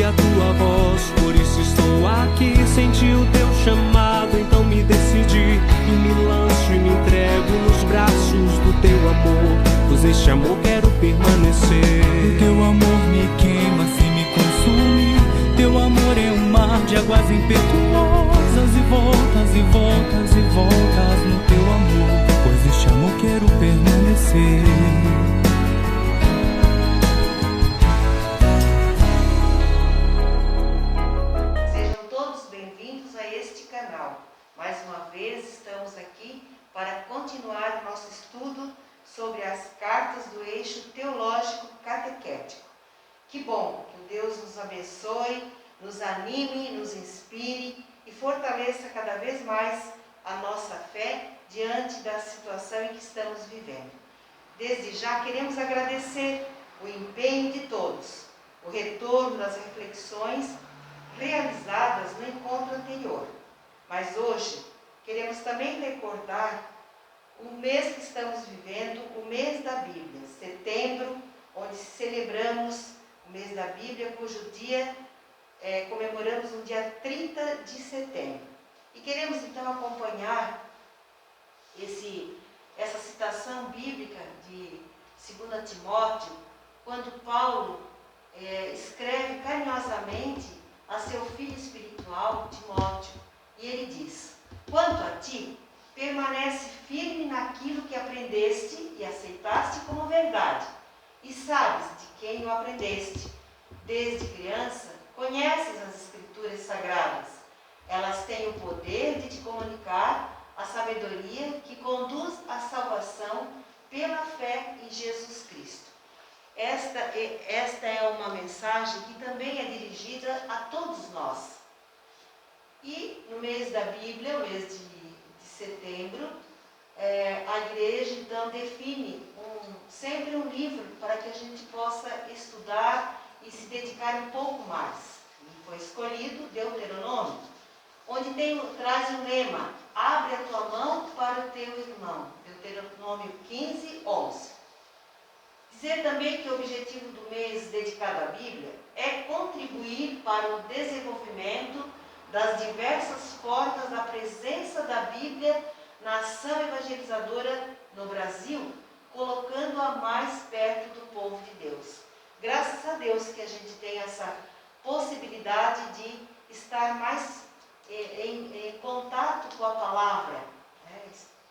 a tua voz, por isso estou aqui. Senti o teu chamado, então me decidi e me lanço e me entrego nos braços do teu amor, pois este amor quero permanecer. O teu amor me queima, assim me consume. Teu amor é um mar de águas impetuosas, e voltas e voltas e voltas no teu amor, pois este amor quero permanecer. Mais uma vez estamos aqui para continuar o nosso estudo sobre as cartas do eixo teológico catequético. Que bom, que Deus nos abençoe, nos anime, nos inspire e fortaleça cada vez mais a nossa fé diante da situação em que estamos vivendo. Desde já queremos agradecer o empenho de todos, o retorno das reflexões realizadas no encontro anterior. Mas hoje queremos também recordar o mês que estamos vivendo, o mês da Bíblia, setembro, onde celebramos o mês da Bíblia, cujo dia comemoramos no dia 30 de setembro. E queremos então acompanhar essa citação bíblica de 2 Timóteo, quando Paulo escreve carinhosamente a seu filho espiritual, Timóteo. E ele diz: quanto a ti, permanece firme naquilo que aprendeste e aceitaste como verdade, e sabes de quem o aprendeste. Desde criança, conheces as Escrituras Sagradas. Elas têm o poder de te comunicar a sabedoria que conduz à salvação pela fé em Jesus Cristo. Esta é uma mensagem que também é dirigida a todos nós. E no mês da Bíblia, o mês de setembro, a igreja então define sempre um livro para que a gente possa estudar e se dedicar um pouco mais. E foi escolhido Deuteronômio, onde traz o lema: abre a tua mão para o teu irmão. Deuteronômio 15, 11. Dizer também que o objetivo do mês dedicado à Bíblia é contribuir para o desenvolvimento das diversas formas da presença da Bíblia na ação evangelizadora no Brasil, colocando-a mais perto do povo de Deus. Graças a Deus que a gente tem essa possibilidade de estar mais em contato com a palavra.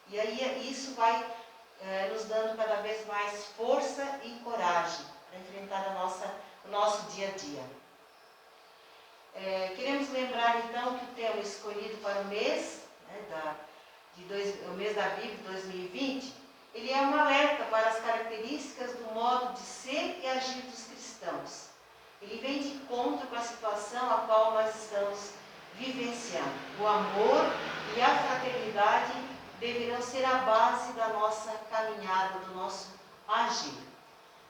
E aí isso vai nos dando cada vez mais força e coragem para enfrentar o nosso dia a dia. Queremos lembrar então que o tema escolhido para o mês, o mês da Bíblia 2020, ele é um alerta para as características do modo de ser e agir dos cristãos. Ele vem de encontro com a situação a qual nós estamos vivenciando. O amor e a fraternidade deverão ser a base da nossa caminhada, do nosso agir.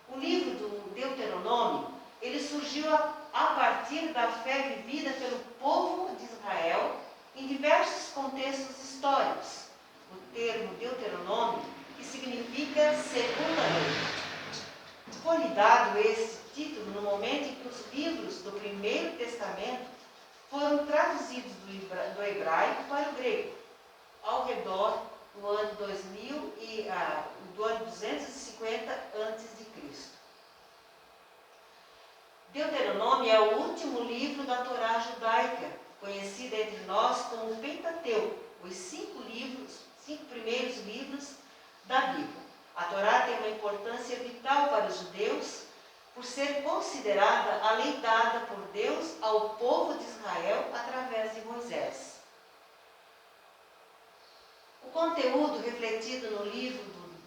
O livro do Deuteronômio, ele surgiu a partir da fé vivida pelo povo de Israel em diversos contextos históricos. O termo Deuteronômio, que significa segunda lei. Foi-lhe dado esse título no momento em que os livros do Primeiro Testamento foram traduzidos do hebraico para o grego, ao redor do ano 2000 e do ano 250 a.C. Deuteronômio é o último livro da Torá judaica, conhecida entre nós como o Pentateuco, os 5 primeiros livros da Bíblia. A Torá tem uma importância vital para os judeus, por ser considerada a lei dada por Deus ao povo de Israel através de Moisés. O conteúdo refletido no livro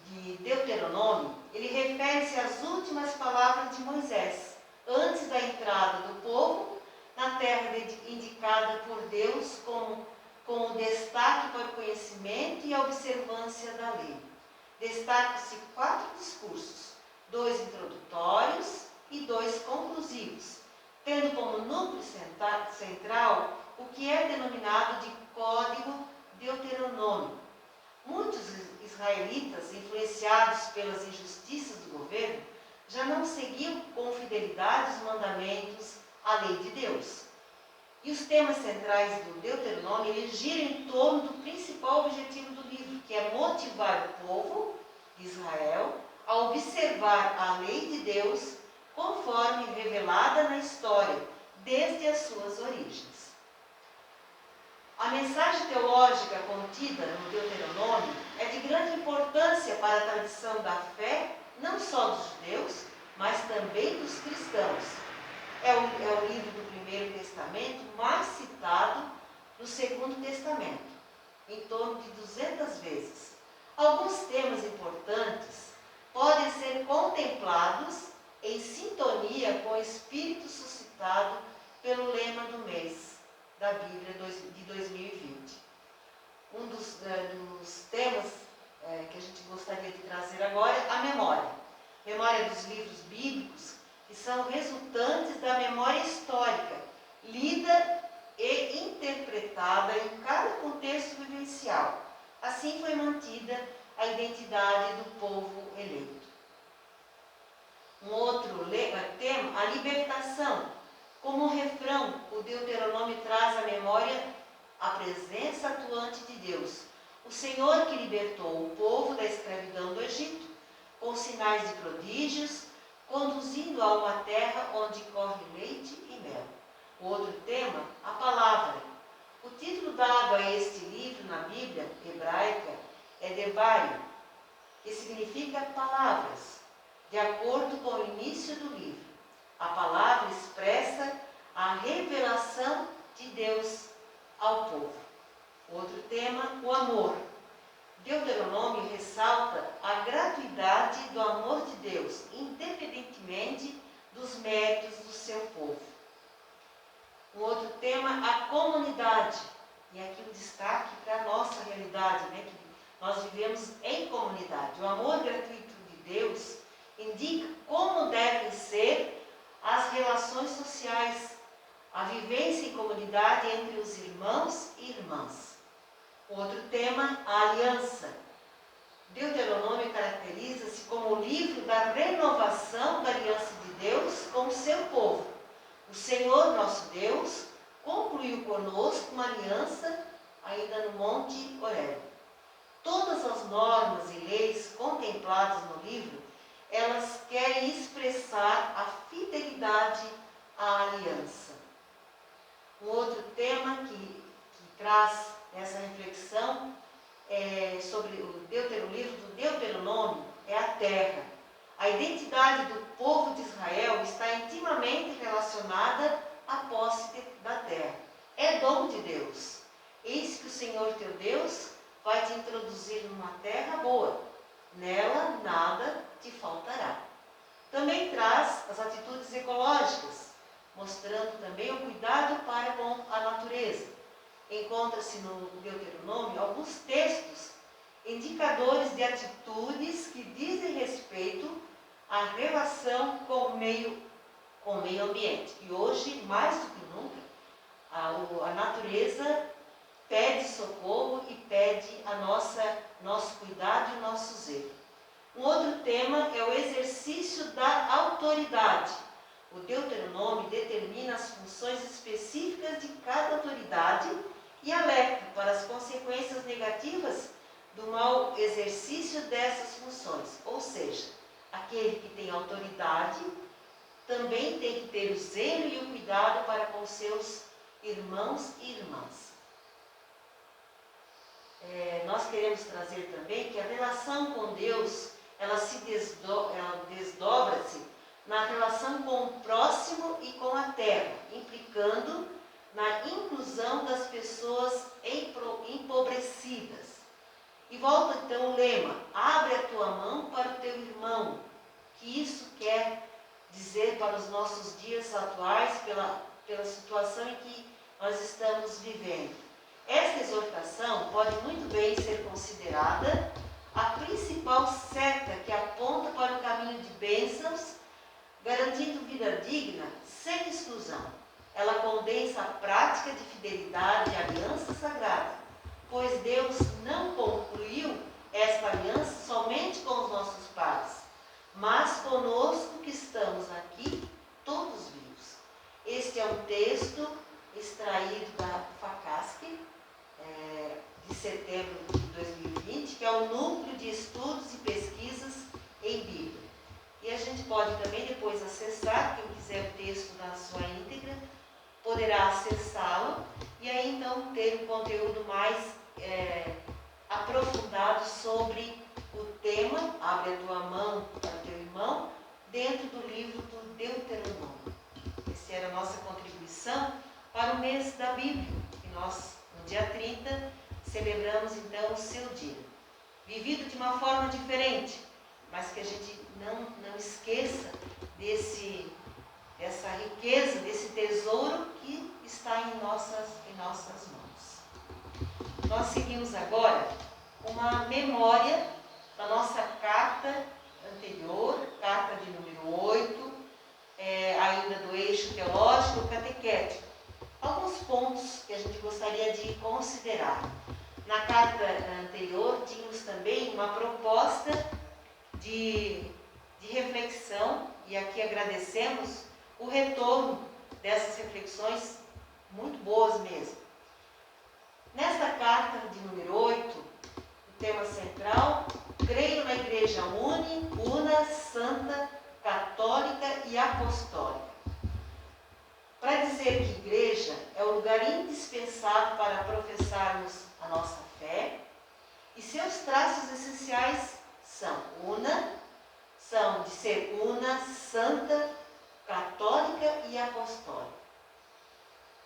de Deuteronômio, ele refere-se às últimas palavras de Moisés, antes da entrada do povo na terra indicada por Deus como destaque para o conhecimento e a observância da lei. Destacam-se 4 discursos, 2 introdutórios e 2 conclusivos, tendo como núcleo central o que é denominado de Código Deuteronômico. Muitos israelitas, influenciados pelas injustiças do governo, já não seguiam com fidelidade os mandamentos, a lei de Deus. E os temas centrais do Deuteronômio, eles giram em torno do principal objetivo do livro, que é motivar o povo de Israel a observar a lei de Deus conforme revelada na história, desde as suas origens. A mensagem teológica contida no Deuteronômio é de grande importância para a tradição da fé, não só dos judeus, mas também dos cristãos. É o livro do Primeiro Testamento mais citado no Segundo Testamento, em torno de 200 vezes. Alguns temas importantes podem ser contemplados em sintonia com o espírito suscitado pelo lema do mês da Bíblia de 2020. Um dos temas que a gente gostaria de trazer agora é a memória. Memória dos livros bíblicos, que são resultantes da memória histórica, lida e interpretada em cada contexto vivencial. Assim foi mantida a identidade do povo eleito. Um outro tema, a libertação. Como refrão, o Deuteronômio traz à memória a presença atuante de Deus, o Senhor que libertou o povo da escravidão do Egito, com sinais de prodígios, conduzindo a uma terra onde corre leite e mel. O outro tema, a palavra. O título dado a este livro na Bíblia hebraica é Devarim, que significa palavras, de acordo com o início do livro. A palavra expressa a revelação de Deus ao povo. Outro tema, o amor. Deuteronômio ressalta a gratuidade do amor de Deus, independentemente dos méritos do seu povo. Um outro tema, a comunidade. E aqui o destaque para a nossa realidade, né? Que nós vivemos em comunidade. O amor gratuito de Deus indica como devem ser as relações sociais, a vivência em comunidade entre os irmãos e irmãs. Outro tema, a aliança. Deuteronômio caracteriza-se como o livro da renovação da aliança de Deus com o seu povo. O Senhor, nosso Deus, concluiu conosco uma aliança ainda no Monte Horebe. Todas as normas e leis contempladas no livro, elas querem expressar a fidelidade à aliança. Um outro tema que traz essa reflexão sobre o livro do Deuteronômio é a terra. A identidade do povo de Israel está intimamente relacionada à posse da terra. É dom de Deus. Eis que o Senhor teu Deus vai te introduzir numa terra boa. Nela nada te faltará. Também traz as atitudes ecológicas, mostrando também o cuidado para com a natureza. Encontra-se no Deuteronômio alguns textos indicadores de atitudes que dizem respeito à relação com o meio ambiente. E hoje, mais do que nunca, a natureza pede socorro e pede nosso cuidado e nosso zelo. Um outro tema é o exercício da autoridade. O Deuteronômio determina as funções específicas de cada autoridade e alerta para as consequências negativas do mau exercício dessas funções. Ou seja, aquele que tem autoridade também tem que ter o zelo e o cuidado para com seus irmãos e irmãs. Nós queremos trazer também que a relação com Deus, ela desdobra-se na relação com o próximo e com a terra, implicando na inclusão das pessoas empobrecidas. E volta então o lema, abre a tua mão para o teu irmão, que isso quer dizer para os nossos dias atuais, pela situação em que nós estamos vivendo. Esta exortação pode muito bem ser considerada a principal seta que aponta para o caminho de bênçãos, garantindo vida digna sem exclusão. Ela condensa a prática de fidelidade e aliança sagrada, pois Deus não concluiu esta aliança somente com os nossos pais, mas conosco que estamos aqui, todos vivos. Este gente pode também depois acessar, quem quiser o texto na sua íntegra, poderá acessá-lo e aí então ter um conteúdo mais aprofundado sobre o tema, abre a tua mão para o teu irmão, dentro do livro do Deuteronômio. Essa era a nossa contribuição para o mês da Bíblia, que nós, no dia 30, celebramos então o seu dia. Vivido de uma forma diferente, mas que a gente não esqueça dessa riqueza, desse tesouro que está em nossas mãos. Nós seguimos agora uma memória da nossa carta anterior, carta de número 8, ainda do eixo teológico catequético. Alguns pontos que a gente gostaria de considerar. Na carta anterior, tínhamos também uma proposta de reflexão, e aqui agradecemos o retorno dessas reflexões, muito boas mesmo. Nesta carta de número 8, o tema central, creio na Igreja una, santa, católica e apostólica. Para dizer que igreja é o lugar indispensável para professarmos a nossa fé, e seus traços essenciais são de ser una, santa, católica e apostólica.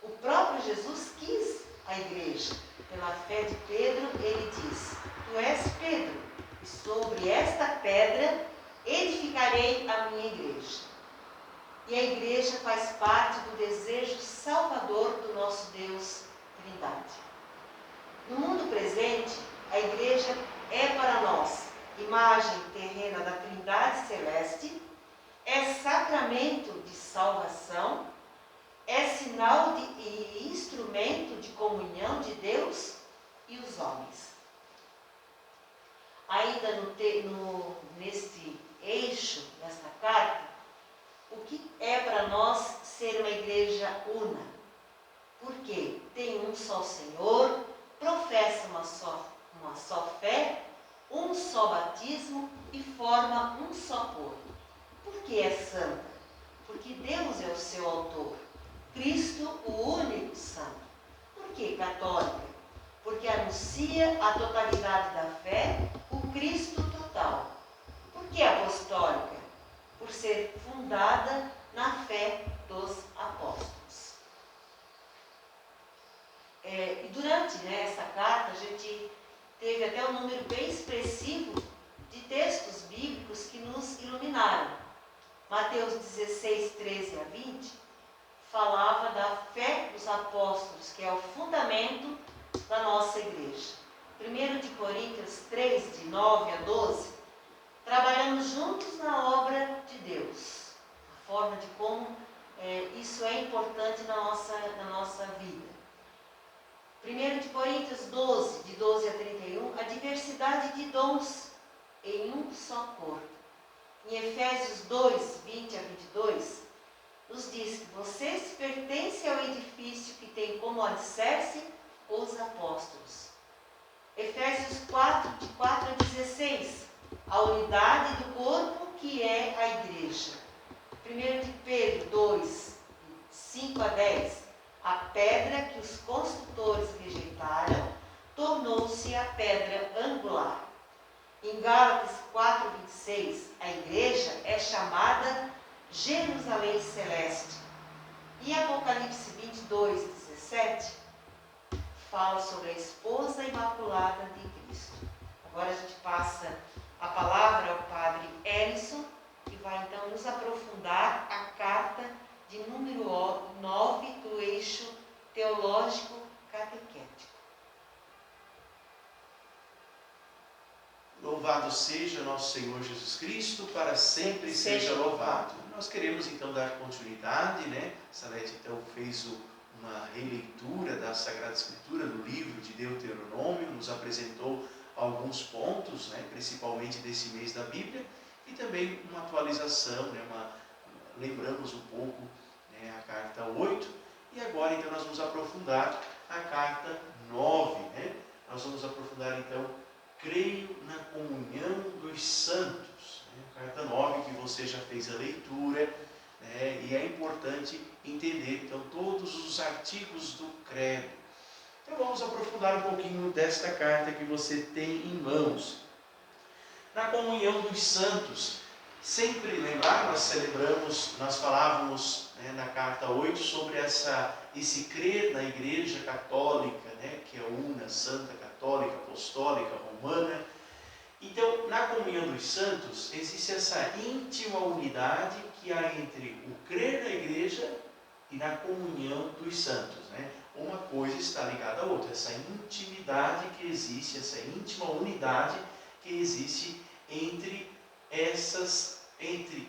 O próprio Jesus quis a igreja. Pela fé de Pedro, ele diz: tu és Pedro, e sobre esta pedra edificarei a minha igreja. E a igreja faz parte do desejo salvador do nosso Deus Trindade. No mundo presente, a igreja é para nós imagem terrena da Trindade Celeste, é sacramento de salvação, é sinal e instrumento de comunhão de Deus e os homens. Ainda neste eixo, nesta carta, o que é para nós ser uma igreja una? Porque tem um só Senhor, professa uma só fé, um só batismo e forma um só corpo. Por que é santa? Porque Deus é o seu autor, Cristo o único santo. Por que católica? Porque anuncia a totalidade da fé, o Cristo total. Por que apostólica? Por ser fundada na fé dos apóstolos. E durante essa carta, a gente teve até um número bem expressivo de textos bíblicos que nos iluminaram. Mateus 16, 13 a 20, falava da fé dos apóstolos, que é o fundamento da nossa igreja. 1 de Coríntios 3, de 9 a 12, trabalhamos juntos na obra de Deus. A forma de como isso é importante na nossa vida. 1 de Coríntios 12, de 12 a 31, a diversidade de dons em um só corpo. Em Efésios 2, 20 a 22, nos diz que vocês pertencem ao edifício que tem como alicerce os apóstolos. Efésios 4, de 4 a 16, a unidade do corpo que é a igreja. 1 de Pedro 2, 5 a 10, a pedra que os construtores rejeitaram tornou-se a pedra angular. Em Gálatas 4, 26, a igreja é chamada Jerusalém Celeste. E Apocalipse 22, 17, fala sobre a esposa imaculada de Cristo. Agora a gente passa a palavra ao padre Ellison, que vai então nos aprofundar a carta de número 9 do eixo teológico catequético. Louvado seja nosso Senhor Jesus Cristo, para sempre seja louvado. Nós queremos então dar continuidade, Salete então fez uma releitura da Sagrada Escritura no livro de Deuteronômio, nos apresentou alguns pontos, principalmente desse mês da Bíblia, e também uma atualização, lembramos um pouco a carta 8, e agora então nós vamos aprofundar a carta 9. Nós vamos aprofundar então, creio na comunhão dos santos. carta 9, que você já fez a leitura, né? E é importante entender, então, todos os artigos do credo. Então vamos aprofundar um pouquinho desta carta que você tem em mãos. Na comunhão dos santos, sempre lembrar, nós falávamos, né, na carta 8 sobre esse crer na Igreja Católica, né, que é una, santa, católica, apostólica, romana. Então, na comunhão dos santos, existe essa íntima unidade que há entre o crer na Igreja e na comunhão dos santos, né? Uma coisa está ligada à outra, essa intimidade que existe, essa íntima unidade que existe entre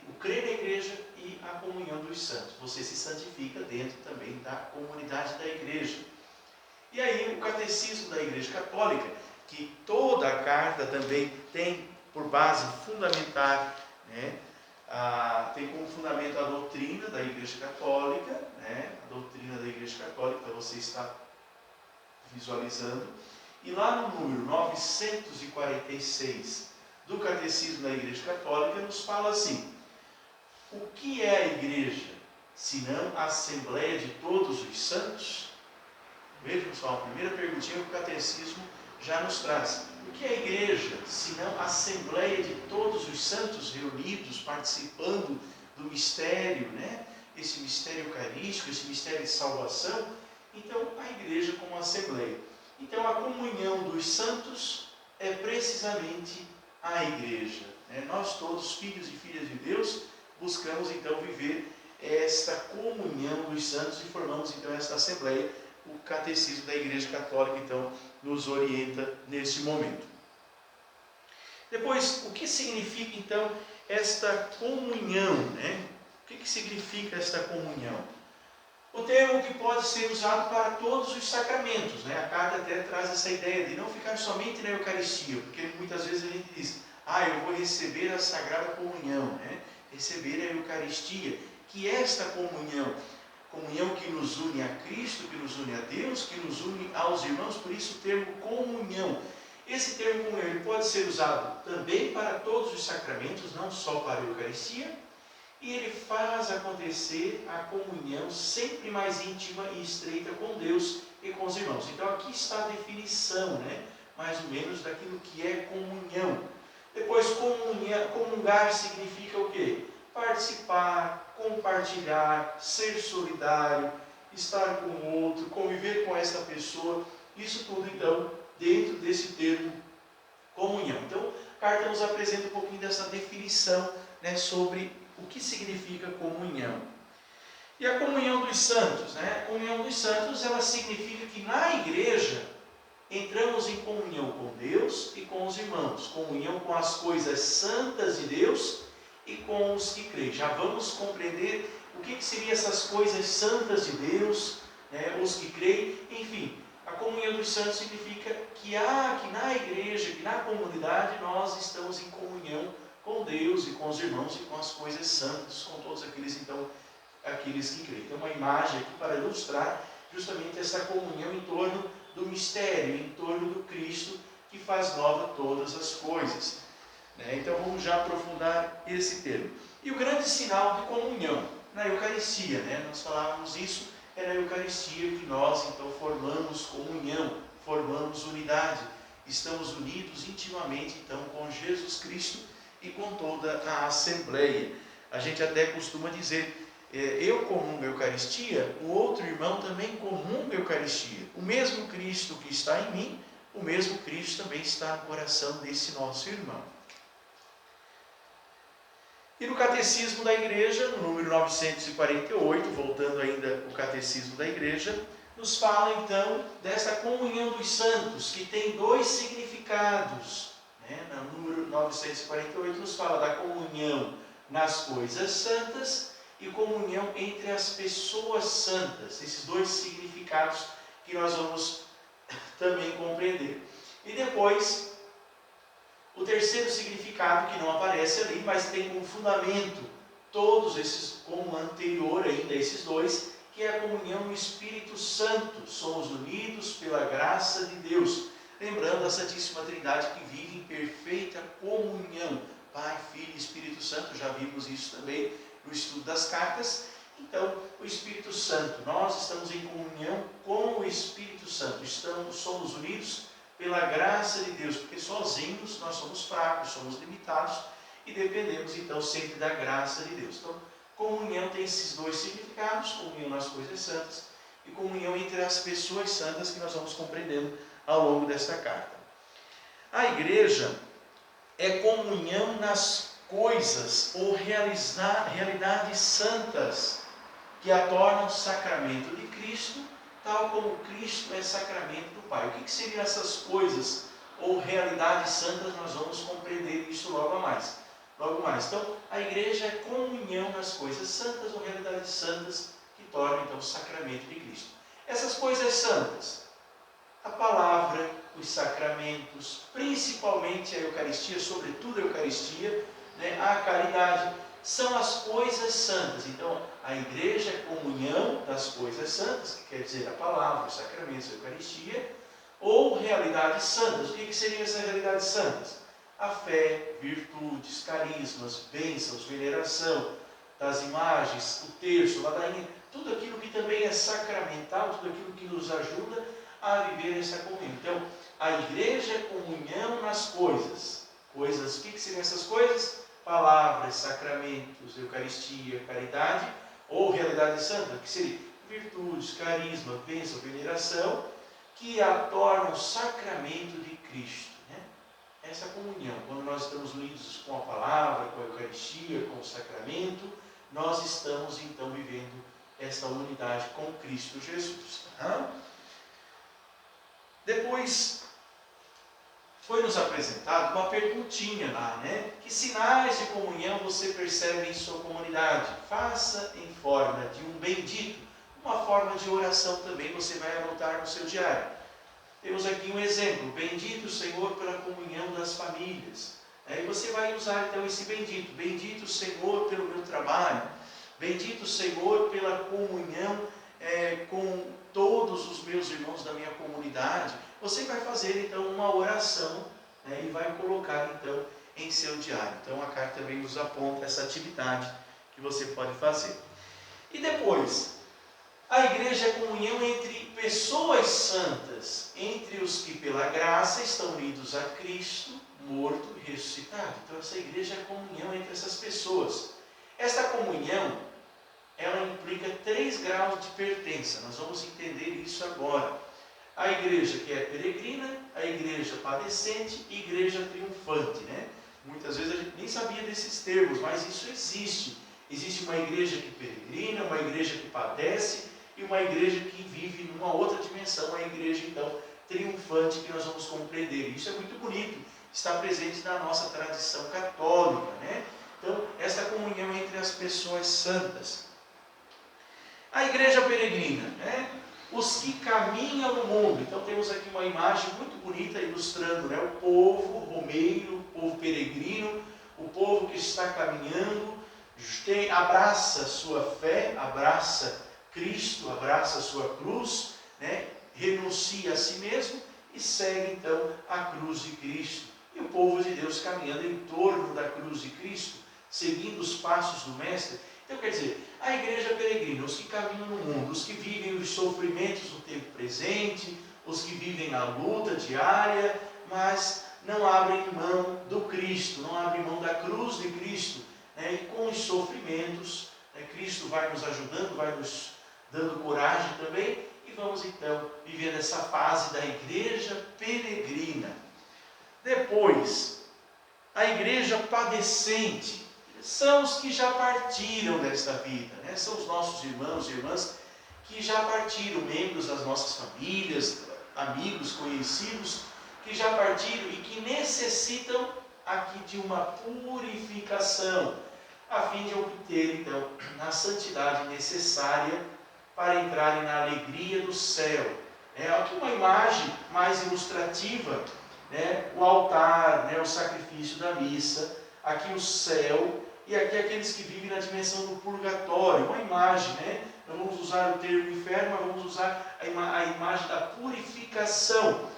o crer na Igreja e a comunhão dos santos. Você se santifica dentro também da comunidade da Igreja. E aí o catecismo da Igreja Católica, que toda a carta também tem por base fundamentar, né, tem como fundamento a doutrina da Igreja Católica, né, a doutrina da Igreja Católica, você está visualizando. E lá no número 946 do Catecismo da Igreja Católica, nos fala assim: o que é a Igreja, senão a Assembleia de todos os santos? Vejam só, a primeira perguntinha que o Catecismo já nos traz. O que é a Igreja, senão a Assembleia de todos os santos reunidos, participando do mistério, né? Esse mistério eucarístico, esse mistério de salvação? Então, a Igreja como Assembleia. Então, a comunhão dos santos é precisamente a Igreja, né? Nós todos, filhos e filhas de Deus, buscamos então viver esta comunhão dos santos e formamos então esta Assembleia. O Catecismo da Igreja Católica então nos orienta nesse momento. Depois, o que significa então esta comunhão, né? O que significa esta comunhão? O termo que pode ser usado para todos os sacramentos, né? A carta até traz essa ideia de não ficar somente na Eucaristia, porque muitas vezes a gente diz: eu vou receber a Sagrada Comunhão, né? Receber a Eucaristia, que é esta comunhão que nos une a Cristo, que nos une a Deus, que nos une aos irmãos, por isso o termo comunhão. Esse termo comunhão ele pode ser usado também para todos os sacramentos, não só para a Eucaristia, e ele faz acontecer a comunhão sempre mais íntima e estreita com Deus e com os irmãos. Então aqui está a definição, né, mais ou menos daquilo que é comunhão. Depois, comungar significa o quê? Participar, compartilhar, ser solidário, estar com o outro, conviver com esta pessoa. Isso tudo, então, dentro desse termo comunhão. Então, a carta nos apresenta um pouquinho dessa definição, né, sobre o que significa comunhão. E a comunhão dos santos, né? A comunhão dos santos, ela significa que na igreja entramos em comunhão com Deus e com os irmãos, comunhão com as coisas santas de Deus e com os que creem. Já vamos compreender o que seriam essas coisas santas de Deus, né? Os que creem, enfim. A comunhão dos santos significa que na igreja, que na comunidade, nós estamos em comunhão com Deus e com os irmãos e com as coisas santas, com todos aqueles que creem. Então, uma imagem aqui para ilustrar justamente essa comunhão em torno do mistério, em torno do Cristo, que faz nova todas as coisas. Né? Então, vamos já aprofundar esse termo. E o grande sinal de comunhão, na Eucaristia, né? Nós falávamos isso, é na Eucaristia que nós, então, formamos comunhão, formamos unidade. Estamos unidos intimamente, então, com Jesus Cristo e com toda a Assembleia. A gente até costuma dizer: eu comungo a Eucaristia, o outro irmão também comunga a Eucaristia. O mesmo Cristo que está em mim, o mesmo Cristo também está no coração desse nosso irmão. E no Catecismo da Igreja, no número 948, voltando ainda ao Catecismo da Igreja, nos fala então desta comunhão dos santos, que tem dois significados. No número 948 nos fala da comunhão nas coisas santas e comunhão entre as pessoas santas. Esses dois significados que nós vamos também compreender. E depois, o terceiro significado, que não aparece ali, mas tem como fundamento todos esses, como anterior ainda a esses dois, que é a comunhão no Espírito Santo. Somos unidos pela graça de Deus. Lembrando a Santíssima Trindade que vive em perfeita comunhão, Pai, Filho e Espírito Santo, já vimos isso também no estudo das cartas. Então, o Espírito Santo, nós estamos em comunhão com o Espírito Santo, somos unidos pela graça de Deus, porque sozinhos nós somos fracos, somos limitados e dependemos então sempre da graça de Deus. Então, comunhão tem esses dois significados, comunhão nas coisas santas e comunhão entre as pessoas santas, que nós vamos compreendendo ao longo desta carta. A igreja é comunhão nas coisas ou realidades santas que a tornam sacramento de Cristo, tal como Cristo é sacramento do Pai. O que seriam essas coisas ou realidades santas? Nós vamos compreender isso logo mais. Então, a igreja é comunhão nas coisas santas ou realidades santas que tornam então o sacramento de Cristo. Essas coisas santas, a palavra, os sacramentos, principalmente a Eucaristia, sobretudo a Eucaristia, a caridade, são as coisas santas. Então, a igreja é comunhão das coisas santas, que quer dizer a palavra, os sacramentos, a Eucaristia, ou realidades santas. O que seriam essas realidades santas? A fé, virtudes, carismas, bênçãos, veneração das imagens, o terço, ladainha, tudo aquilo que também é sacramental, tudo aquilo que nos ajuda a viver essa comunhão. Então, a igreja é comunhão nas coisas. O que seriam essas coisas? Palavras, sacramentos, Eucaristia, caridade, ou realidade santa, que seria virtudes, carisma, bênção, veneração, que a tornam sacramento de Cristo. Essa comunhão, quando nós estamos unidos com a palavra, com a Eucaristia, com o sacramento, nós estamos então vivendo essa unidade com Cristo Jesus. Depois foi-nos apresentado uma perguntinha lá, Que sinais de comunhão você percebe em sua comunidade? Faça em forma de um bendito, uma forma de oração também você vai anotar no seu diário. Temos aqui um exemplo: bendito Senhor pela comunhão das famílias. Aí você vai usar então esse bendito. Bendito Senhor pelo meu trabalho. Bendito Senhor pela comunhão com todos os meus irmãos da minha comunidade. Você vai fazer então uma oração e vai colocar então em seu diário. Então a carta também nos aponta essa atividade que você pode fazer. E depois, a igreja é comunhão entre pessoas santas, entre os que pela graça estão unidos a Cristo, morto e ressuscitado. Então essa igreja é comunhão entre essas pessoas. Esta comunhão, ela implica 3 graus de pertença. Nós vamos entender isso agora. A igreja que é peregrina, a igreja padecente e a igreja triunfante. Muitas vezes a gente nem sabia desses termos, mas isso existe. Existe uma igreja que peregrina, uma igreja que padece e uma igreja que vive numa outra dimensão, a igreja então triunfante, que nós vamos compreender. Isso é muito bonito, está presente na nossa tradição católica. Então, esta comunhão entre as pessoas santas. A igreja peregrina, os que caminham no mundo. Então temos aqui uma imagem muito bonita ilustrando o povo romeiro, o povo peregrino, o povo que está caminhando, abraça a sua fé, abraça Cristo, abraça a sua cruz, renuncia a si mesmo e segue então a cruz de Cristo. E o povo de Deus caminhando em torno da cruz de Cristo, seguindo os passos do Mestre. Então quer dizer, a igreja peregrina, os que caminham no mundo, os que vivem os sofrimentos do tempo presente, os que vivem a luta diária, mas não abrem mão do Cristo, não abrem mão da cruz de Cristo. E com os sofrimentos, Cristo vai nos ajudando, vai nos dando coragem também, e vamos então viver essa fase da igreja peregrina. Depois, a igreja padecente. São os que já partiram desta vida, São os nossos irmãos e irmãs que já partiram, membros das nossas famílias, amigos, conhecidos, que já partiram e que necessitam aqui de uma purificação, a fim de obter então a santidade necessária para entrarem na alegria do céu. Aqui uma imagem mais ilustrativa, o altar, o sacrifício da missa, aqui o céu, e aqui aqueles que vivem na dimensão do purgatório. Uma imagem, não vamos usar o termo inferno, mas vamos usar a imagem da purificação.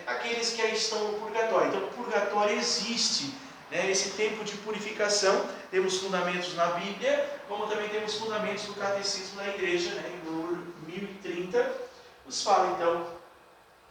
Aqueles que aí estão no purgatório. Então o purgatório existe, né, esse tempo de purificação. Temos fundamentos na Bíblia, como também temos fundamentos no Catecismo da Igreja, né, no 1030, nos fala então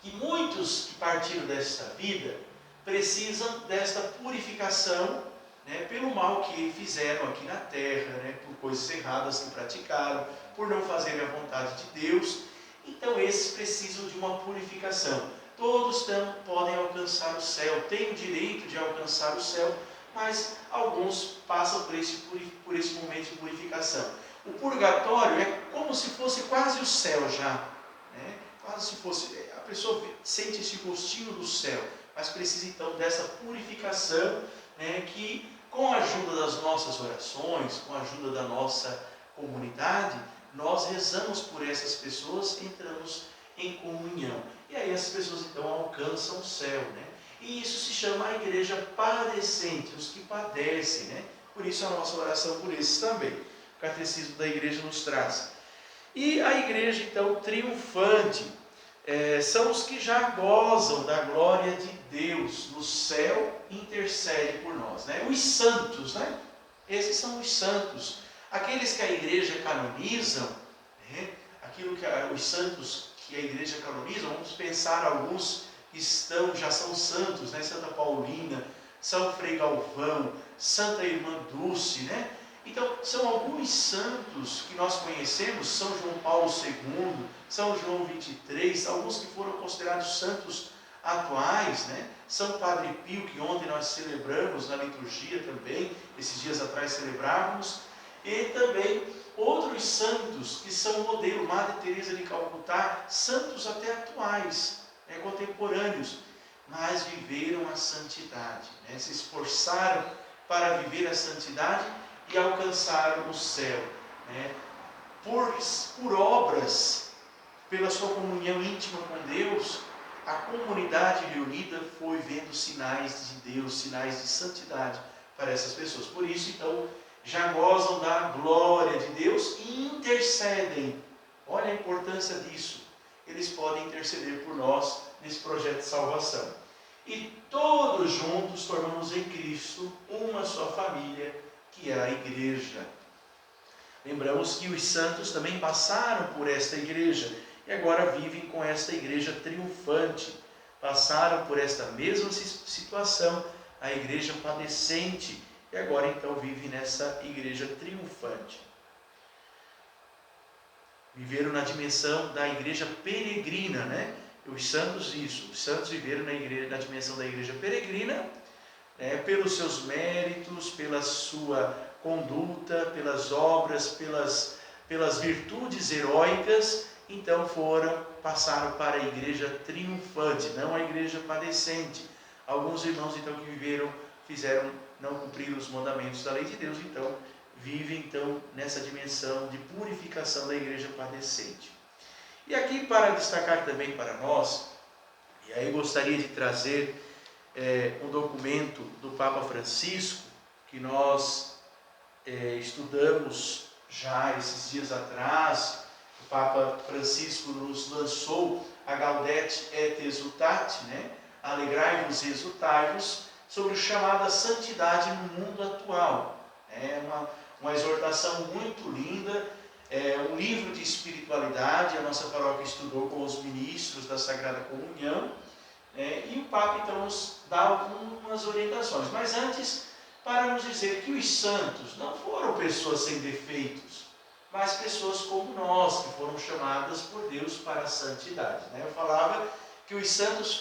que muitos que partiram desta vida precisam desta purificação, né, pelo mal que fizeram aqui na terra, né, por coisas erradas que praticaram, por não fazerem a vontade de Deus. Então esses precisam de uma purificação. Todos podem alcançar o céu, têm o direito de alcançar o céu, mas alguns passam por esse momento de purificação. O purgatório é como se fosse quase o céu já, né? Quase se fosse, a pessoa sente esse gostinho do céu, mas precisa então dessa purificação, né, que com a ajuda das nossas orações, com a ajuda da nossa comunidade, nós rezamos por essas pessoas, entramos em comunhão. E aí as pessoas então alcançam o céu, né? E isso se chama a igreja padecente, os que padecem, né? Por isso a nossa oração por esses também. O Catecismo da Igreja nos traz. E a igreja então triunfante, são os que já gozam da glória de Deus no céu, intercede por nós, né? Os santos, né? Esses são os santos, aqueles que a igreja canonizam, né? Aquilo que os santos que a igreja canoniza, vamos pensar alguns que já são santos, né? Santa Paulina, São Frei Galvão, Santa Irmã Dulce, né? Então, são alguns santos que nós conhecemos, São João Paulo II, São João 23, alguns que foram considerados santos atuais, né? São Padre Pio, que ontem nós celebramos na liturgia também, esses dias atrás celebrávamos, e também outros santos que são modelo, Madre Teresa de Calcutá, santos até atuais, né? Contemporâneos, mas viveram a santidade, né? Se esforçaram para viver a santidade e alcançaram o céu, né? Por obras, pela sua comunhão íntima com Deus, a comunidade reunida foi vendo sinais de Deus, sinais de santidade para essas pessoas. Por isso, então, já gozam da glória de Deus e intercedem. Olha a importância disso. Eles podem interceder por nós nesse projeto de salvação. E todos juntos tornamos em Cristo uma só família, que é a igreja. Lembramos que os santos também passaram por esta igreja e agora vivem com esta igreja triunfante. Passaram por esta mesma situação, a igreja padecente, e agora então vivem nessa igreja triunfante. Viveram na dimensão da igreja peregrina, né? Os santos viveram na dimensão da igreja peregrina, pelos seus méritos, pela sua conduta, pelas obras, pelas virtudes heróicas, então passaram para a igreja triunfante, não a igreja padecente. Alguns irmãos então que não cumpriram os mandamentos da lei de Deus, então vivem então nessa dimensão de purificação da igreja padecente. E aqui para destacar também para nós, e aí gostaria de trazer um documento do Papa Francisco, que nós estudamos já esses dias atrás. O Papa Francisco nos lançou a Gaudete et Exsultate, né? Alegrai-vos e exultai-vos, sobre o chamado à santidade no mundo atual. É uma exortação muito linda, um livro de espiritualidade. A nossa paróquia estudou com os ministros da Sagrada Comunhão, e o Papa então nos dá algumas orientações. Mas antes, para nos dizer que os santos não foram pessoas sem defeitos, mas pessoas como nós, que foram chamadas por Deus para a santidade, né? Eu falava que os santos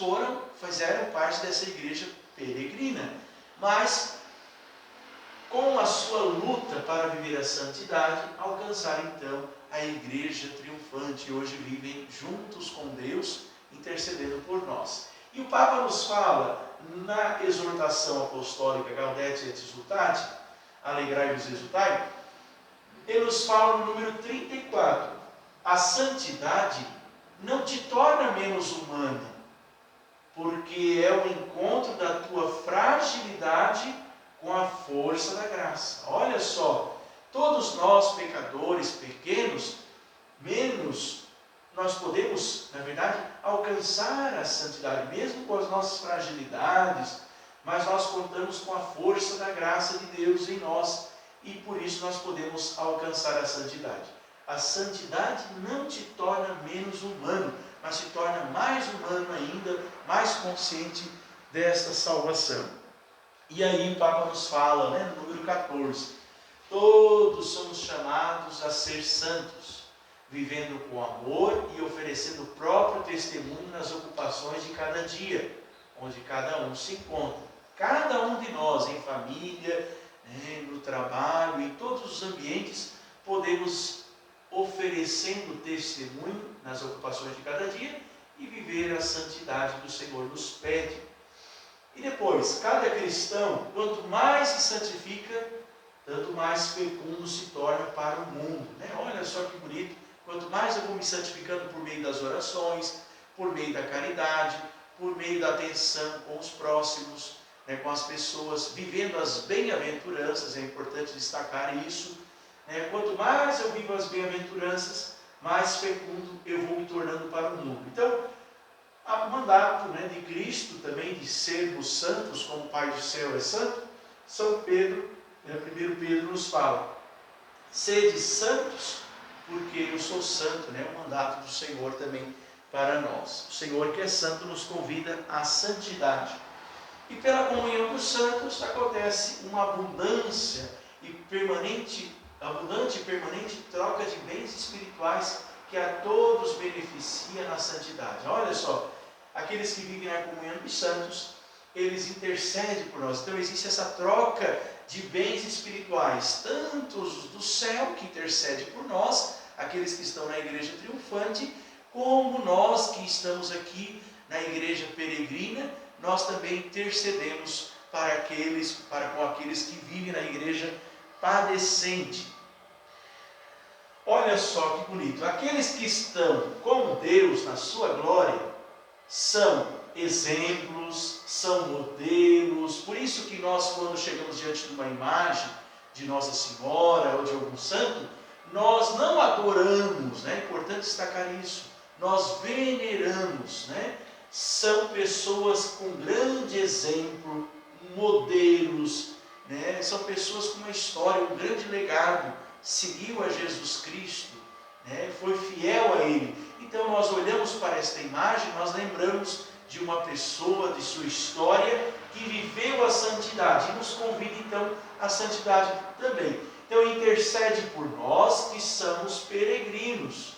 fizeram parte dessa igreja peregrina, mas com a sua luta para viver a santidade, alcançaram então a igreja triunfante, e hoje vivem juntos com Deus, intercedendo por nós. E o Papa nos fala, na exortação apostólica Gaudete et Exsultate, alegrai-vos e exultai, ele nos fala no número 34, a santidade não te torna menos humano, porque é o encontro da tua fragilidade com a força da graça. Olha só, todos nós pecadores pequenos, nós podemos, na verdade, alcançar a santidade, mesmo com as nossas fragilidades, mas nós contamos com a força da graça de Deus em nós e por isso nós podemos alcançar a santidade. A santidade não te torna menos humano, mas te torna mais humano ainda, mais consciente desta salvação. E aí o Papa nos fala, no número 14, todos somos chamados a ser santos, vivendo com amor e oferecendo o próprio testemunho nas ocupações de cada dia, onde cada um se encontra. Cada um de nós, em família, no trabalho, em todos os ambientes, podemos oferecendo testemunho nas ocupações de cada dia e viver a santidade que o Senhor nos pede. E depois, cada cristão, quanto mais se santifica, tanto mais fecundo se torna para o mundo. Olha só que bonito, quanto mais eu vou me santificando por meio das orações, por meio da caridade, por meio da atenção com os próximos, com as pessoas, vivendo as bem-aventuranças, é importante destacar isso. Quanto mais eu vivo as bem-aventuranças, mais fecundo eu vou me tornando para o mundo. Então, há o mandato de Cristo também de sermos santos, como o Pai do céu é santo. São Pedro, 1 Pedro nos fala, sede santos, porque eu sou santo, o mandato do Senhor também para nós. O Senhor que é santo nos convida à santidade. E pela comunhão dos santos acontece uma abundante e permanente troca de bens espirituais que a todos beneficia na santidade. Olha só, aqueles que vivem na comunhão dos santos, eles intercedem por nós. Então existe essa troca de bens espirituais, tanto os do céu que intercedem por nós, aqueles que estão na igreja triunfante, como nós que estamos aqui na igreja peregrina, nós também intercedemos com aqueles que vivem na igreja padecente. Olha só que bonito, aqueles que estão com Deus na sua glória, são exemplos, são modelos. Por isso que nós, quando chegamos diante de uma imagem de Nossa Senhora ou de algum santo, nós não adoramos, é importante destacar isso, nós veneramos, São pessoas com grande exemplo, modelos, são pessoas com uma história, um grande legado, seguiu a Jesus Cristo, foi fiel a Ele. Então nós olhamos para esta imagem, nós lembramos de uma pessoa, de sua história, que viveu a santidade e nos convida então à santidade também. Então intercede por nós que somos peregrinos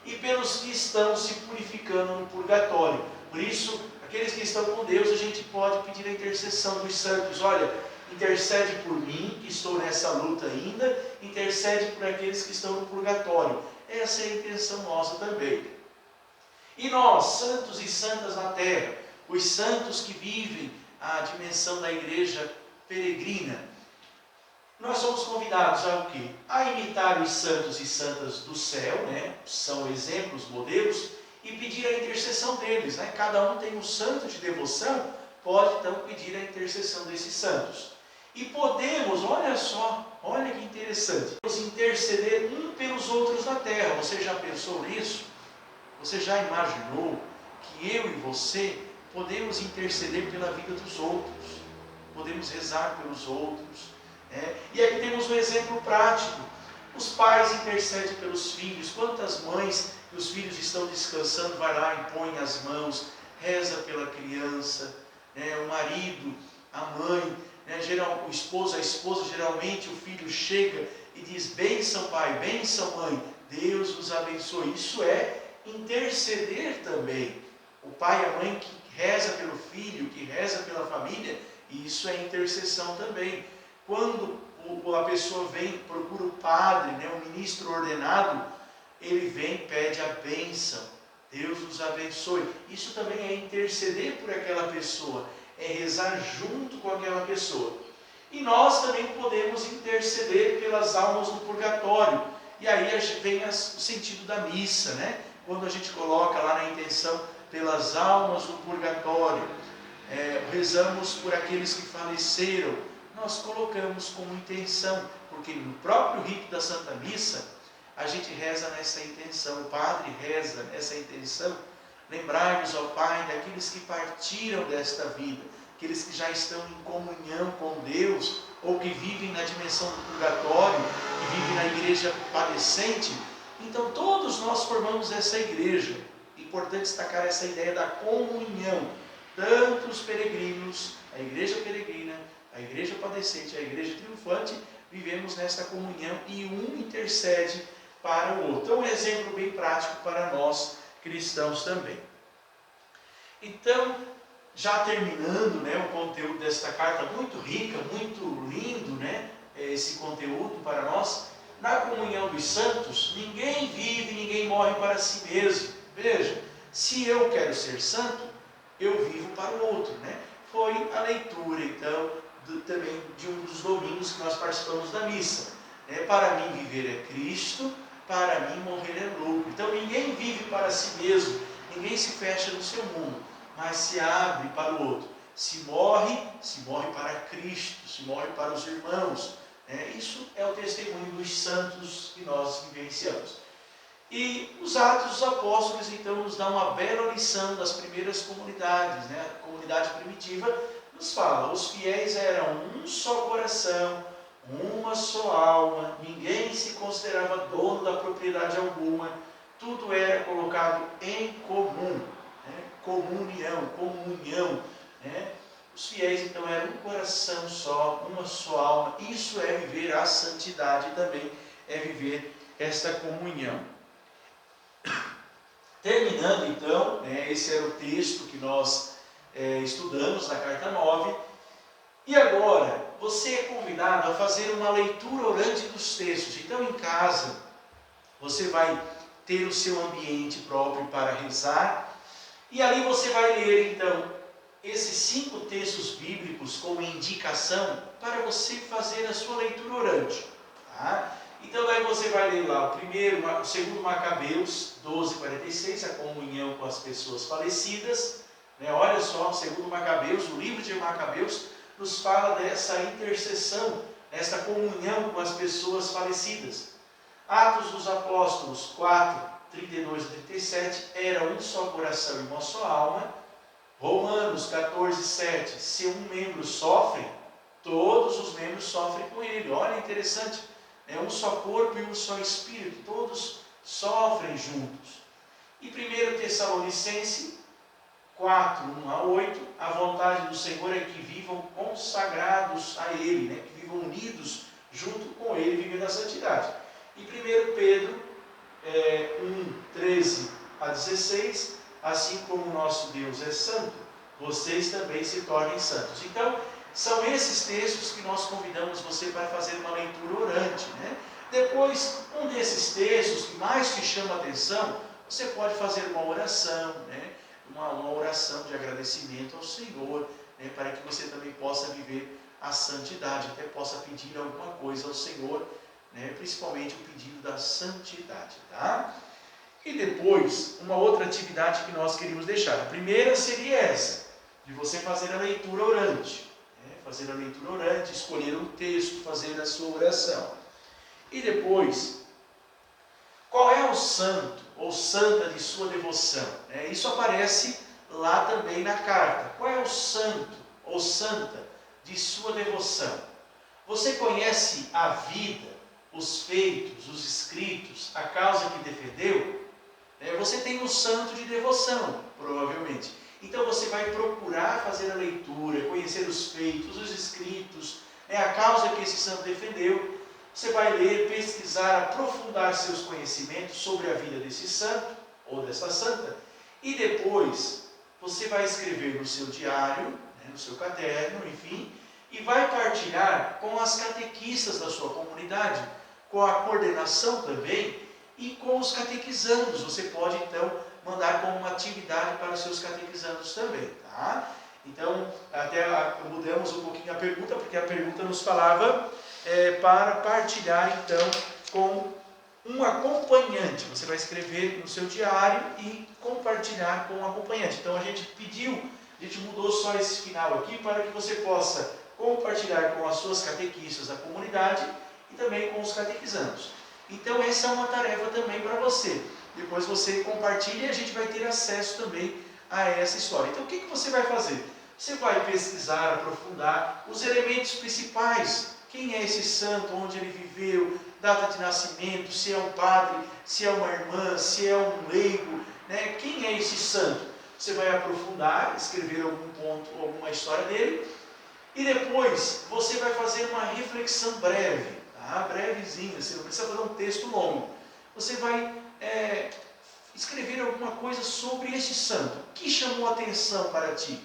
e pelos que estão se purificando no purgatório. Por isso, aqueles que estão com Deus, a gente pode pedir a intercessão dos santos. Olha, intercede por mim, que estou nessa luta ainda, intercede por aqueles que estão no purgatório. Essa é a intenção nossa também. E nós, santos e santas na terra, os santos que vivem a dimensão da igreja peregrina, nós somos convidados a o quê? A imitar os santos e santas do céu, são exemplos, modelos, e pedir a intercessão deles. Cada um tem um santo de devoção, pode então pedir a intercessão desses santos. E podemos, olha só, olha que interessante, interceder um pelos outros na terra. Você já pensou nisso? Você já imaginou que eu e você podemos interceder pela vida dos outros? Podemos rezar pelos outros. E aqui temos um exemplo prático. Os pais intercedem pelos filhos. Quantas mães que os filhos estão descansando, vai lá, impõe as mãos, reza pela criança. O marido, a mãe, o esposo, a esposa, geralmente o filho chega e diz: bênção pai, bênção mãe, Deus os abençoe. Isso é interceder também. O pai e a mãe que reza pelo filho, que reza pela família, isso é intercessão também. Quando a pessoa vem, procura o padre, o ministro ordenado, ele vem, pede a bênção, Deus nos abençoe. Isso também é interceder por aquela pessoa, é rezar junto com aquela pessoa. E nós também podemos interceder pelas almas do purgatório. E aí vem o sentido da missa, quando a gente coloca lá na intenção pelas almas do purgatório, rezamos por aqueles que faleceram, nós colocamos como intenção, porque no próprio rito da Santa Missa, a gente reza nessa intenção, o padre reza nessa intenção: lembrai-nos, ó Pai, daqueles que partiram desta vida, aqueles que já estão em comunhão com Deus, ou que vivem na dimensão do purgatório, que vivem na igreja padecente. Então todos nós formamos essa igreja. Importante destacar essa ideia da comunhão. Tanto os peregrinos, a igreja peregrina, a igreja padecente, a igreja triunfante, vivemos nesta comunhão e um intercede para o outro. Então, um exemplo bem prático para nós cristãos também. Então, já terminando, né, o conteúdo desta carta, muito rica, muito lindo, né, esse conteúdo para nós. Na comunhão dos santos, ninguém vive, ninguém morre para si mesmo. Veja, se eu quero ser santo, eu vivo para o outro, né? Foi a leitura, então, também de um dos domingos que nós participamos da missa. Para mim viver é Cristo, para mim morrer é lucro. Então ninguém vive para si mesmo, ninguém se fecha no seu mundo, mas se abre para o outro. Se morre para Cristo, se morre para os irmãos. Isso é o testemunho dos santos que nós vivenciamos. E os Atos dos Apóstolos, então, nos dão uma bela lição das primeiras comunidades, né? A comunidade primitiva nos fala, os fiéis eram um só coração, uma só alma, ninguém se considerava dono da propriedade alguma, tudo era colocado em comum, né? Comunhão, né? Os fiéis, então, eram um coração só, uma só alma. Isso é viver a santidade também, é viver esta comunhão. Terminando, então, esse era o texto que nós estudamos na carta 9. E agora, você é convidado a fazer uma leitura orante dos textos. Então, em casa, você vai ter o seu ambiente próprio para rezar. E ali você vai ler, então, esses 5 textos bíblicos como indicação para você fazer a sua leitura orante. Tá? Então, daí você vai ler lá o segundo Macabeus 12:46, a comunhão com as pessoas falecidas. Olha só, o segundo Macabeus, o livro de Macabeus, nos fala dessa intercessão, dessa comunhão com as pessoas falecidas. Atos dos Apóstolos 4:32-37, era um só coração e uma só alma. Romanos 14:7, se um membro sofre, todos os membros sofrem com ele. Olha, interessante, é um só corpo e um só espírito, todos sofrem juntos. E 1 Tessalonicenses 4:1-8, a vontade do Senhor é que vivam consagrados a Ele, né? Que vivam unidos junto com Ele, vivendo a santidade. E 1 Pedro 1:13-16, assim como o nosso Deus é santo, vocês também se tornem santos. Então, são esses textos que nós convidamos você para fazer uma leitura orante, né? Depois, um desses textos que mais te chama a atenção, você pode fazer uma oração, né? Uma oração de agradecimento ao Senhor, né? Para que você também possa viver a santidade, até possa pedir alguma coisa ao Senhor, né? Principalmente o pedido da santidade, tá? E depois, uma outra atividade que nós queríamos deixar. A primeira seria essa, de você fazer a leitura orante. Fazer a leitura orante, escolher um texto, fazer a sua oração. E depois, qual é o santo ou santa de sua devoção? Isso aparece lá também na carta. Qual é o santo ou santa de sua devoção? Você conhece a vida, os feitos, os escritos, a causa que defendeu? Você tem um santo de devoção, provavelmente. Então você vai procurar fazer a leitura, conhecer os feitos, os escritos, a causa que esse santo defendeu. Você vai ler, pesquisar, aprofundar seus conhecimentos sobre a vida desse santo ou dessa santa. E depois você vai escrever no seu diário, no seu caderno, enfim, e vai partilhar com as catequistas da sua comunidade, com a coordenação também e com os catequizandos. Você pode então mandar como uma atividade para os seus catequizandos também, tá? Então, até mudamos um pouquinho a pergunta, porque a pergunta nos falava para partilhar, então, com um acompanhante. Você vai escrever no seu diário e compartilhar com um acompanhante. Então, a gente mudou só esse final aqui para que você possa compartilhar com as suas catequistas da comunidade e também com os catequizandos. Então, essa é uma tarefa também para você. Depois você compartilha e a gente vai ter acesso também a essa história. Então, o que você vai fazer? Você vai pesquisar, aprofundar os elementos principais. Quem é esse santo, onde ele viveu, data de nascimento, se é um padre, se é uma irmã, se é um leigo, né? Quem é esse santo? Você vai aprofundar, escrever algum ponto, alguma história dele, e depois você vai fazer uma reflexão breve, tá? Brevezinha, você não precisa fazer um texto longo. Você vai escrever alguma coisa sobre esse santo. O que chamou a atenção para ti?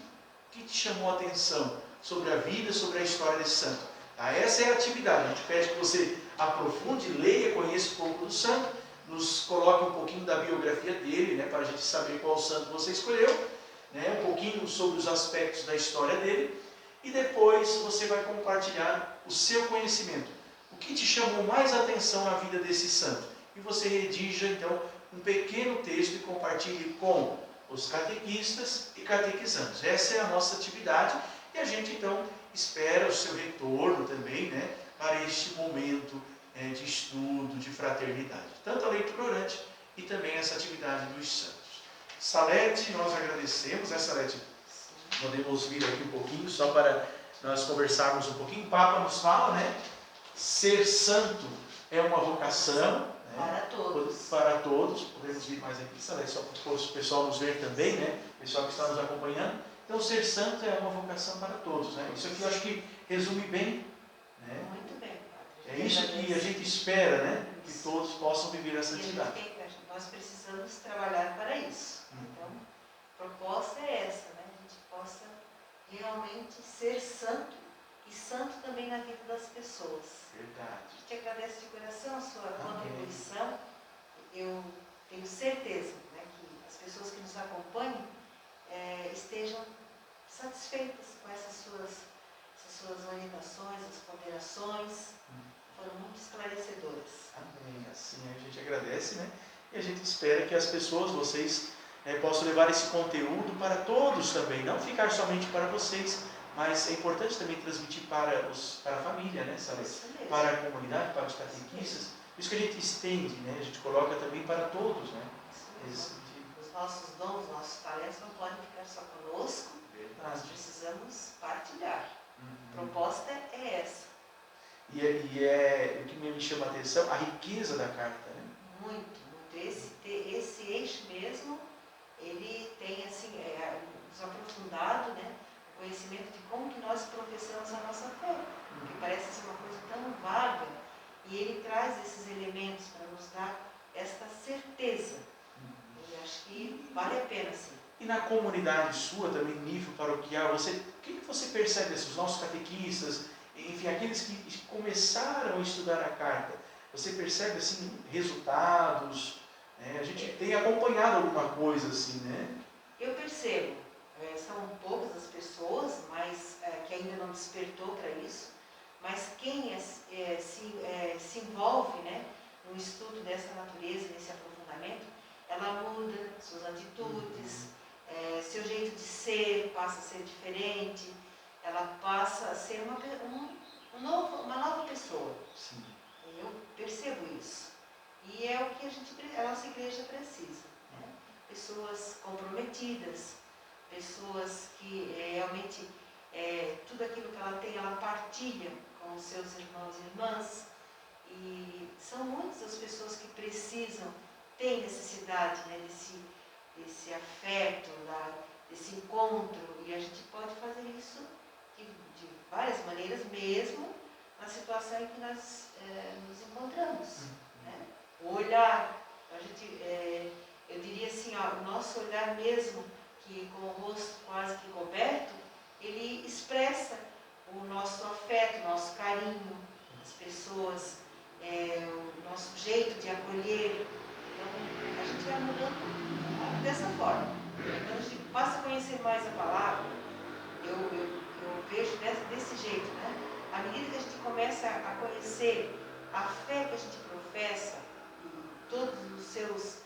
O que te chamou a atenção sobre a vida, sobre a história desse santo? Tá? Essa é a atividade. A gente pede que você aprofunde, leia, conheça um pouco do santo, nos coloque um pouquinho da biografia dele, né, para a gente saber qual santo você escolheu, né, um pouquinho sobre os aspectos da história dele, e depois você vai compartilhar o seu conhecimento. O que te chamou mais atenção na vida desse santo? E você redija, então, um pequeno texto e compartilhe com os catequistas e catequizandos. Essa é a nossa atividade e a gente, então, espera o seu retorno também, né, para este momento de estudo, de fraternidade. Tanto a leitura orante e também essa atividade dos santos. Salete, nós agradecemos, né, Salete? Podemos vir aqui um pouquinho, só para nós conversarmos um pouquinho. O Papa nos fala, né? Ser santo é uma vocação. Né? Para todos. Para todos. Podemos vir mais aqui, Salete, só para o pessoal nos ver também, né? O pessoal que está nos acompanhando. Então, ser santo é uma vocação para todos, né? Isso aqui eu acho que resume bem, né? Muito bem, Padre. É isso que a gente espera, né? Que todos possam viver a santidade. Nós precisamos trabalhar para isso. Então, a proposta é essa, né? A gente possa realmente ser santo e santo também na vida das pessoas. Verdade. A gente agradece de coração a sua contribuição. Eu tenho certeza, né, que as pessoas que nos acompanham estejam satisfeitas com essas suas orientações, as ponderações. Foram muito esclarecedoras. Amém. Assim a gente agradece, né? E a gente espera que as pessoas, vocês, possam levar esse conteúdo para todos também, não ficar somente para vocês, mas é importante também transmitir para a família, né, Salete? Para a comunidade, para os catequistas. Por isso que a gente estende, né? A gente coloca também para todos, né? Os nossos dons, os nossos talentos não podem ficar só conosco. Verdade. Nós precisamos partilhar. A proposta é essa. E é o que me chama a atenção, a riqueza da carta, né? Muito, muito. Esse eixo mesmo, ele tem assim, nos aprofundado, né, o conhecimento de como que nós professamos a nossa fé. Que parece ser uma coisa tão vaga, e ele traz esses elementos para nos dar esta certeza. E acho que vale a pena, sim. E na comunidade sua, também, nível paroquial, o que você percebe, os nossos catequistas, enfim, aqueles que começaram a estudar a carta, você percebe, assim, resultados? A gente tem acompanhado alguma coisa, assim, né? Eu percebo. São poucas as pessoas, mas que ainda não despertou para isso, mas quem se envolve, né, no estudo dessa natureza, nesse aprofundamento, ela muda suas atitudes, seu jeito de ser passa a ser diferente, ela passa a ser uma nova pessoa. Sim. Eu percebo isso. E é o que a nossa igreja precisa. Né? Pessoas comprometidas, pessoas que realmente tudo aquilo que ela tem, ela partilha com os seus irmãos e irmãs. E são muitas as pessoas que precisam, têm necessidade, né, desse afeto, desse encontro. E a gente pode fazer isso de várias maneiras, mesmo na situação em que nós nos encontramos. Né? O olhar, eu diria assim, o nosso olhar mesmo, que com o rosto quase que coberto, ele expressa o nosso afeto, o nosso carinho, as pessoas, o nosso jeito de acolher. Então, a gente vai mudando dessa forma. Então, a gente passa a conhecer mais a palavra. Eu vejo desse jeito, né? À medida que a gente começa a conhecer a fé que a gente professa, e todos os seus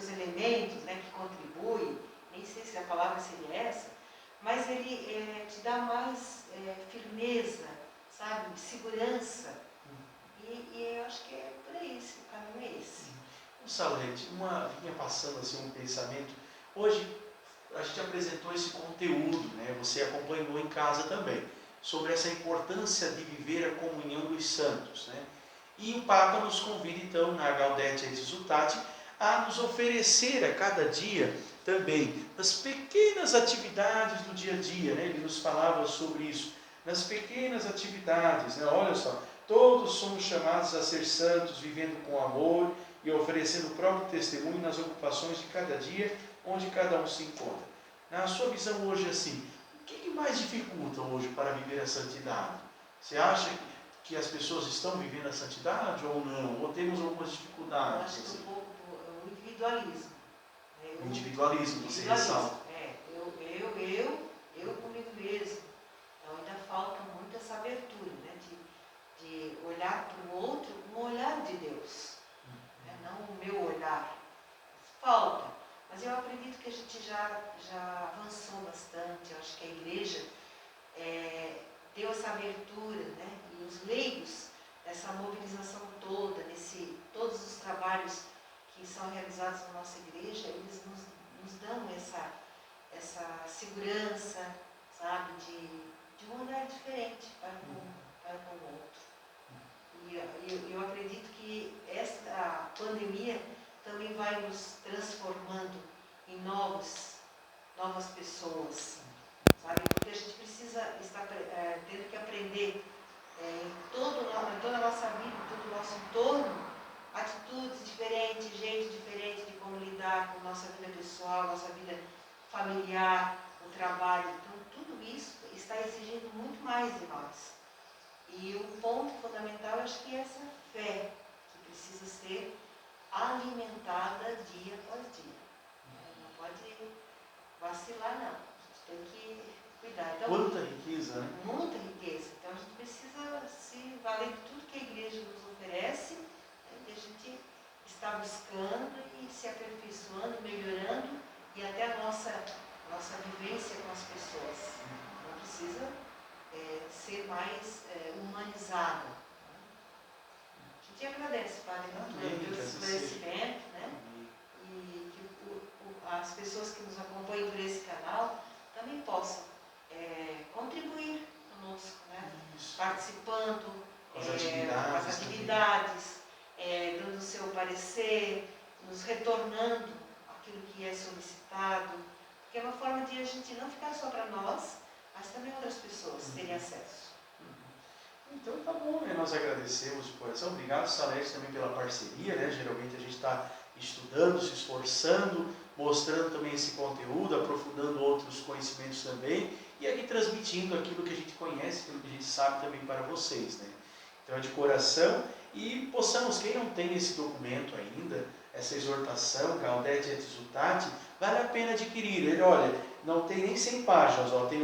elementos, né, que contribuem, nem sei se a palavra seria essa, mas ele te dá mais firmeza, sabe, segurança. E eu acho que é por aí, o caminho é esse. Salete, vinha passando assim um pensamento. Hoje, a gente apresentou esse conteúdo, né? Você acompanhou em casa também, sobre essa importância de viver a comunhão dos santos, né? E o Papa nos convida então, na Gaudete et Exsultate, a nos oferecer a cada dia também, nas pequenas atividades do dia a dia, né? Ele nos falava sobre isso, nas pequenas atividades, né? Olha só, todos somos chamados a ser santos, vivendo com amor e oferecendo o próprio testemunho nas ocupações de cada dia, onde cada um se encontra. Na sua visão hoje, assim, o que mais dificulta hoje para viver a santidade? Você acha que as pessoas estão vivendo a santidade ou não? Ou temos algumas dificuldades? Eu acho que um pouco o individualismo. O individualismo, você ressalta. Eu comigo mesmo. Então ainda falta muito essa abertura, né? De olhar para o outro com o olhar de Deus. Né? Não o meu olhar. Falta. Mas eu acredito que a gente já avançou bastante. Eu acho que a igreja deu essa abertura, né? E os leigos, essa mobilização toda, todos os trabalhos que são realizados na nossa igreja, eles nos dão essa segurança, sabe, de um olhar diferente para com o outro. E eu acredito que esta pandemia também vai nos transformando em novas pessoas, sabe? Porque a gente precisa estar tendo que aprender em toda a nossa vida, em todo o nosso entorno, atitudes diferentes, jeito diferente de como lidar com nossa vida pessoal, nossa vida familiar, o trabalho. Então, tudo isso está exigindo muito mais de nós. E o ponto fundamental, eu acho que é essa fé, que precisa ser alimentada dia após dia. Não pode vacilar, não. A gente tem que cuidar. Então, quanta riqueza, né? Muita riqueza. Então a gente precisa se valer de tudo que a igreja nos oferece, né, que a gente está buscando e se aperfeiçoando, melhorando, e até a nossa vivência com as pessoas. Não precisa ser mais humanizada. A gente agradece, Padre, pelo esclarecimento, né? E que as pessoas que nos acompanham por esse canal também possam contribuir conosco, né? Participando com as atividades, dando o seu parecer, nos retornando aquilo que é solicitado, porque é uma forma de a gente não ficar só para nós, mas também outras pessoas terem acesso. Então tá bom, né? Nós agradecemos de coração. Obrigado, Salete, também pela parceria, né? Geralmente a gente está estudando, se esforçando, mostrando também esse conteúdo, aprofundando outros conhecimentos também, e aqui transmitindo aquilo que a gente conhece, aquilo que a gente sabe também para vocês, né? Então é de coração, e possamos, quem não tem esse documento ainda, essa exortação, Gaudete et Exsultate, vale a pena adquirir. Ele, olha, não tem nem 100 páginas, ó, tem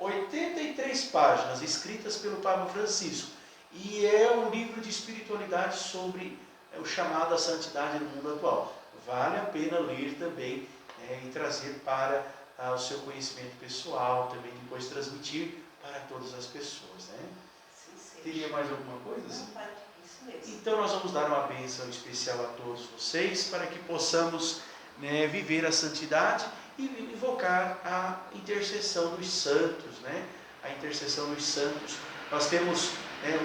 83 páginas escritas pelo Papa Francisco, e é um livro de espiritualidade sobre o chamado à santidade no mundo atual. Vale a pena ler também, e trazer para o seu conhecimento pessoal, também depois transmitir para todas as pessoas, né? Sim. Teria mais alguma coisa? Não, Padre, isso mesmo. Então nós vamos dar uma bênção especial a todos vocês, para que possamos, né, viver a santidade e invocar a intercessão dos santos, né? A intercessão dos santos. Nós temos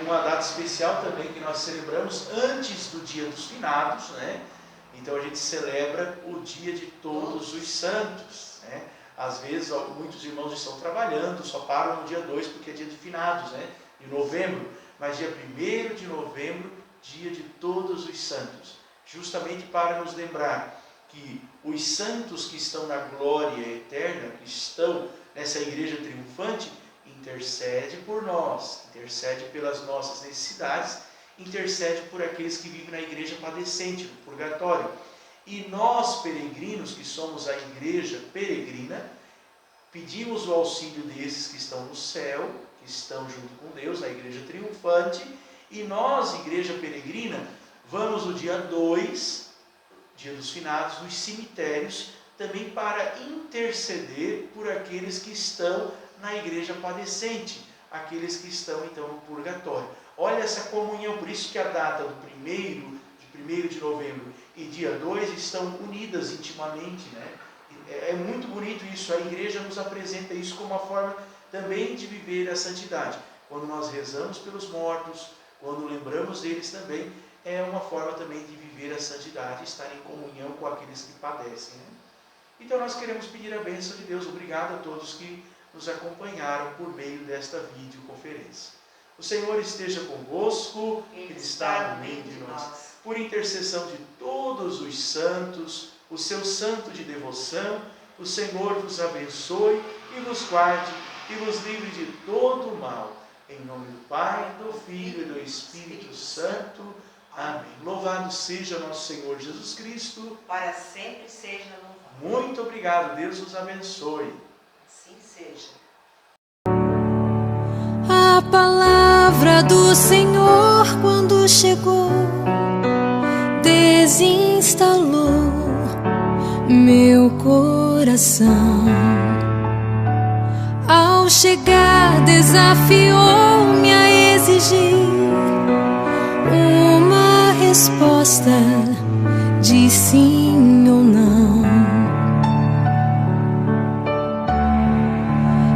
uma data especial também que nós celebramos antes do Dia dos Finados, né? Então a gente celebra o Dia de Todos os Santos, né? Às vezes muitos irmãos estão trabalhando, só param no dia 2 porque é dia de Finados, né? De novembro, mas dia 1º de novembro, Dia de Todos os Santos, justamente para nos lembrar que os santos que estão na glória eterna, que estão nessa igreja triunfante, intercede por nós, intercede pelas nossas necessidades, intercede por aqueles que vivem na igreja padecente, no purgatório. E nós, peregrinos, que somos a igreja peregrina, pedimos o auxílio desses que estão no céu, que estão junto com Deus, na igreja triunfante, e nós, igreja peregrina, vamos no dia 2, Dia dos Finados, nos cemitérios, também para interceder por aqueles que estão na igreja padecente, aqueles que estão então no purgatório. Olha essa comunhão, por isso que a data do 1º de novembro e dia 2 estão unidas intimamente, né? É muito bonito isso, a igreja nos apresenta isso como uma forma também de viver a santidade. Quando nós rezamos pelos mortos, quando lembramos deles também, é uma forma também de viver a santidade, estar em comunhão com aqueles que padecem, né? Então nós queremos pedir a bênção de Deus. Obrigado a todos que nos acompanharam por meio desta videoconferência. O Senhor esteja convosco, Ele está no meio de nós. Por intercessão de todos os santos, o seu santo de devoção, o Senhor vos abençoe e vos guarde e vos livre de todo o mal. Em nome do Pai, do Filho e do Espírito Santo. Amém. Louvado seja nosso Senhor Jesus Cristo. Para sempre seja louvado. Muito obrigado. Deus os abençoe. Assim seja. A palavra do Senhor, quando chegou, desinstalou meu coração. Ao chegar, desafiou-me a exigir uma resposta de sim ou não.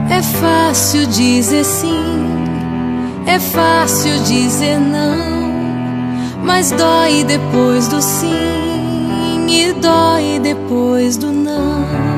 É fácil dizer sim, é fácil dizer não, mas dói depois do sim e dói depois do não.